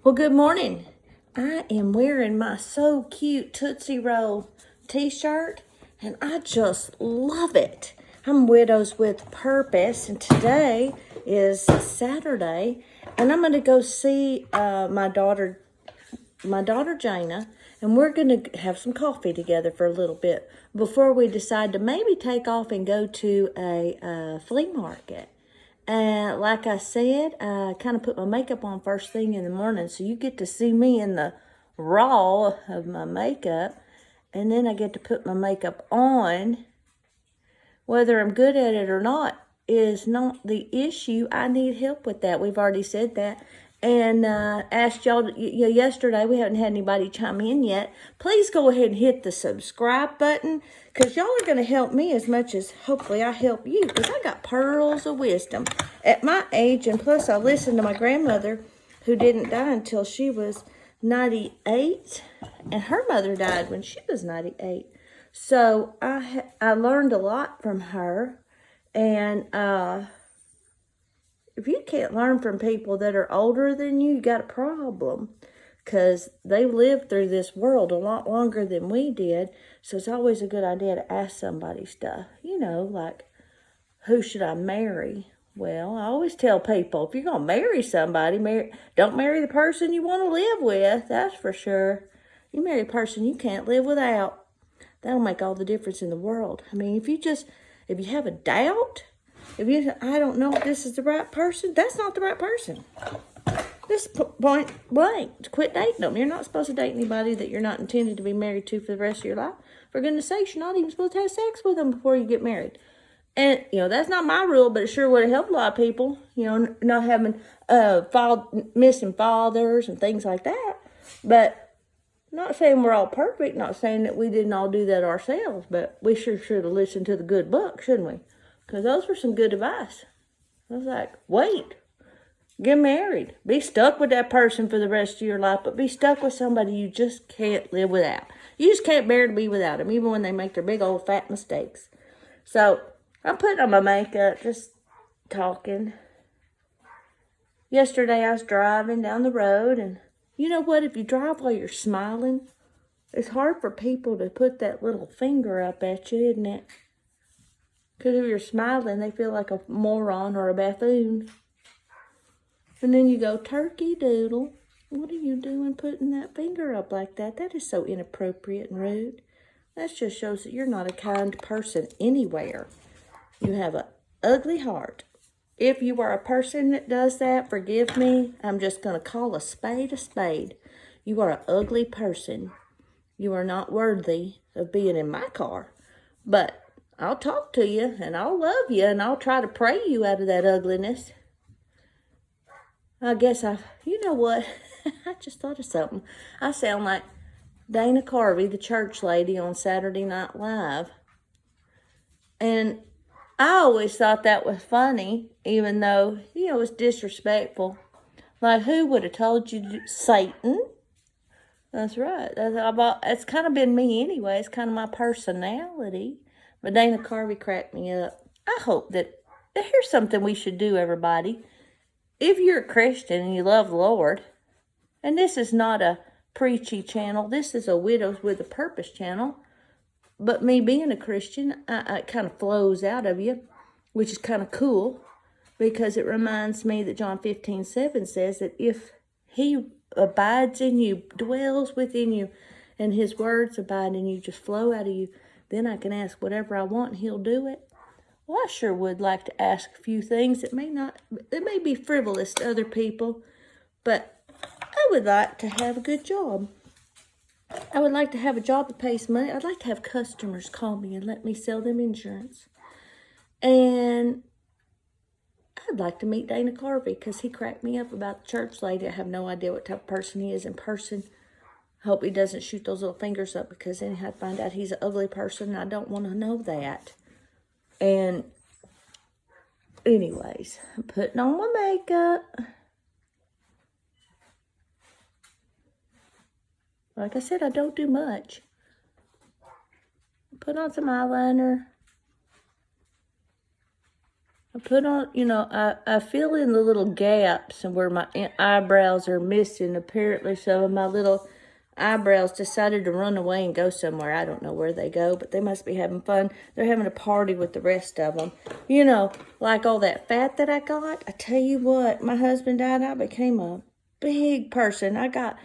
Well, good morning. I am wearing my so cute Tootsie Roll t-shirt, and I just love it. I'm Widows with Purpose, and today is Saturday, and I'm going to go see my daughter Jana, and we're going to have some coffee together for a little bit before we decide to maybe take off and go to a flea market. And like I said, I kind of put my makeup on first thing in the morning, so you get to see me in the raw of my makeup, and then I get to put my makeup on. Whether I'm good at it or not is not the issue. I need help with that. We've already said that. And asked y'all yesterday, we haven't had anybody chime in yet. Please go ahead and hit the subscribe button, because y'all are going to help me as much as hopefully I help you, because I got pearls of wisdom at my age. And plus I listened to my grandmother, who didn't die until she was 98, and her mother died when she was 98. So I learned a lot from her. And if you can't learn from people that are older than you, you got a problem, because they lived through this world a lot longer than we did. So it's always a good idea to ask somebody stuff, like, who should I marry? Well, I always tell people, if you're going to marry somebody, don't marry the person you want to live with, that's for sure. You marry a person you can't live without. That'll make all the difference in the world. I mean, if you have a doubt, I don't know if this is the right person, that's not the right person. This point blank, quit dating them. You're not supposed to date anybody that you're not intended to be married to for the rest of your life. For goodness sakes, you're not even supposed to have sex with them before you get married. And, that's not my rule, but it sure would have helped a lot of people, not having missing fathers and things like that. But not saying we're all perfect, not saying that we didn't all do that ourselves, but we sure should have listened to the good book, shouldn't we? Because those were some good advice. I was like, wait, get married. Be stuck with that person for the rest of your life, but be stuck with somebody you just can't live without. You just can't bear to be without them, even when they make their big old fat mistakes. So I'm putting on my makeup, just talking. Yesterday I was driving down the road, and you know what? If you drive while you're smiling, it's hard for people to put that little finger up at you, isn't it? Because if you're smiling, they feel like a moron or a buffoon. And then you go, turkey doodle, what are you doing putting that finger up like that? That is so inappropriate and rude. That just shows that you're not a kind person anywhere. You have an ugly heart. If you are a person that does that, forgive me. I'm just going to call a spade a spade. You are an ugly person. You are not worthy of being in my car. But I'll talk to you, and I'll love you, and I'll try to pray you out of that ugliness. I guess you know what? I just thought of something. I sound like Dana Carvey, the church lady on Saturday Night Live. And I always thought that was funny, even though, it's disrespectful. Like, who would have told you Satan? That's right. It's kind of been me anyway. It's kind of my personality. But Dana Carvey cracked me up. I hope that, here's something we should do, everybody. If you're a Christian and you love the Lord, and this is not a preachy channel, this is a Widows with a Purpose channel, but me being a Christian, it kind of flows out of you, which is kind of cool, because it reminds me that John 15:7 says that if he abides in you, dwells within you, and his words abide in you, just flow out of you, then I can ask whatever I want and he'll do it. Well, I sure would like to ask a few things that may be frivolous to other people, but I would like to have a good job. I would like to have a job that pays money. I'd like to have customers call me and let me sell them insurance. And I'd like to meet Dana Carvey, because he cracked me up about the church lady. I have no idea what type of person he is in person. I hope he doesn't shoot those little fingers up, because then I'd find out he's an ugly person, and I don't want to know that. And anyways, I'm putting on my makeup. Like I said, I don't do much. Put on some eyeliner. I put on, I fill in the little gaps and where my eyebrows are missing. Apparently some of my little eyebrows decided to run away and go somewhere. I don't know where they go, but they must be having fun. They're having a party with the rest of them. Like all that fat that I got. I tell you what, my husband died, I became a big person. I got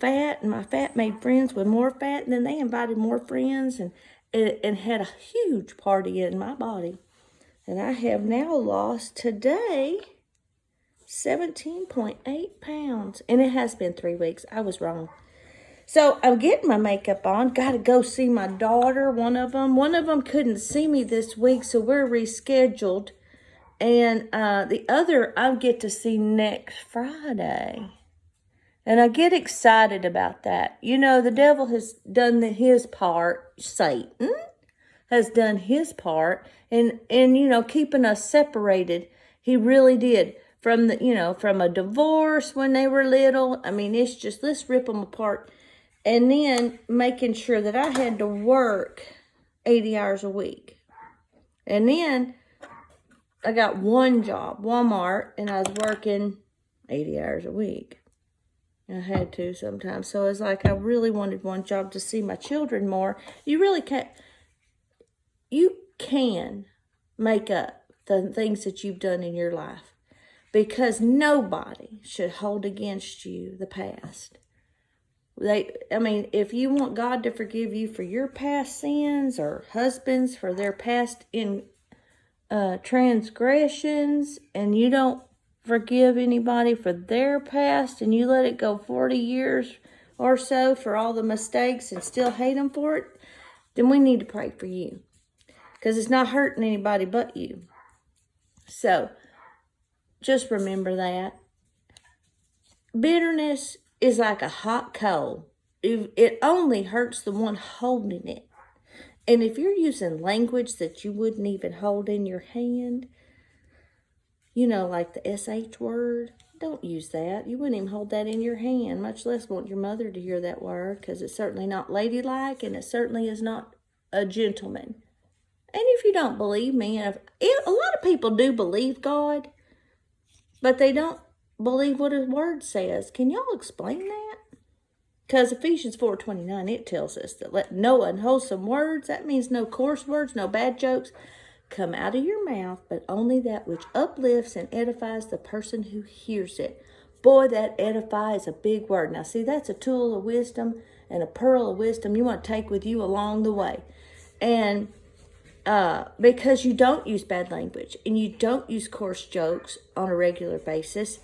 fat, and my fat made friends with more fat, and then they invited more friends and had a huge party in my body. And I have now lost today 17.8 pounds. And it has been 3 weeks. I was wrong. So I'm getting my makeup on. Got to go see my daughter, one of them. One of them couldn't see me this week, so we're rescheduled. And the other I get to see next Friday. And I get excited about that. The devil has done his part. Satan has done his part and keeping us separated. He really did. From a divorce when they were little. I mean, it's just, let's rip them apart. And then making sure that I had to work 80 hours a week. And then I got one job, Walmart, and I was working 80 hours a week. I had to sometimes. So it's like I really wanted one job to see my children more. You really can't. You can make up the things that you've done in your life, because nobody should hold against you the past. If you want God to forgive you for your past sins, or husbands for their past transgressions, and you don't forgive anybody for their past, and you let it go 40 years or so for all the mistakes and still hate them for it, then we need to pray for you, because it's not hurting anybody but you. So just remember that. Bitterness is like a hot coal. It only hurts the one holding it. And if you're using language that you wouldn't even hold in your hand, like the SH word, don't use that. You wouldn't even hold that in your hand, much less want your mother to hear that word, because it's certainly not ladylike, and it certainly is not a gentleman. And if you don't believe me, a lot of people do believe God, but they don't believe what his word says. Can y'all explain that? Because Ephesians 4:29, it tells us that let no unwholesome words, that means no coarse words, no bad jokes, come out of your mouth, but only that which uplifts and edifies the person who hears it. Boy, that edify is a big word. Now, see, that's a tool of wisdom and a pearl of wisdom you want to take with you along the way. And because you don't use bad language and you don't use coarse jokes on a regular basis.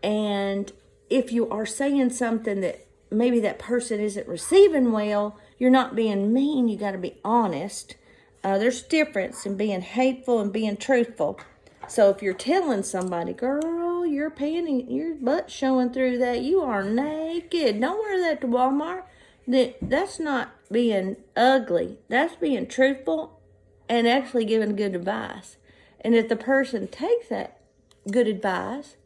And if you are saying something that maybe that person isn't receiving well, you're not being mean. You got to be honest. There's difference in being hateful and being truthful. So if you're telling somebody, girl, your panty, your butt showing through that, you are naked, don't wear that to Walmart. That's not being ugly. That's being truthful and actually giving good advice. And if the person takes that good advice,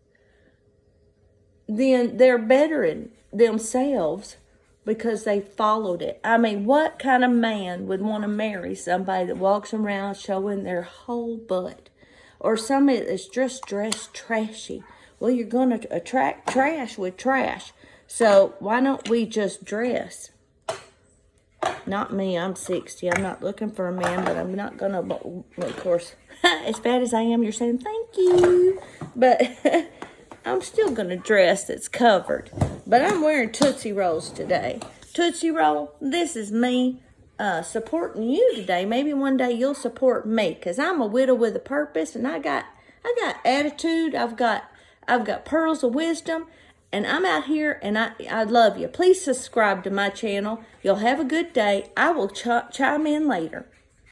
then they're bettering themselves because they followed it. I mean, what kind of man would want to marry somebody that walks around showing their whole butt? Or somebody that's just dressed trashy? Well, you're going to attract trash with trash. So why don't we just dress? Not me, I'm 60. I'm not looking for a man, but I'm not going to, well, of course, as fat as I am, you're saying thank you. But I'm still going to dress that's covered. But I'm wearing Tootsie Rolls today. Tootsie Roll, this is me supporting you today. Maybe one day you'll support me, because I'm a widow with a purpose, and I got attitude. I've got pearls of wisdom, and I'm out here, and I love you. Please subscribe to my channel. You'll have a good day. I will chime in later.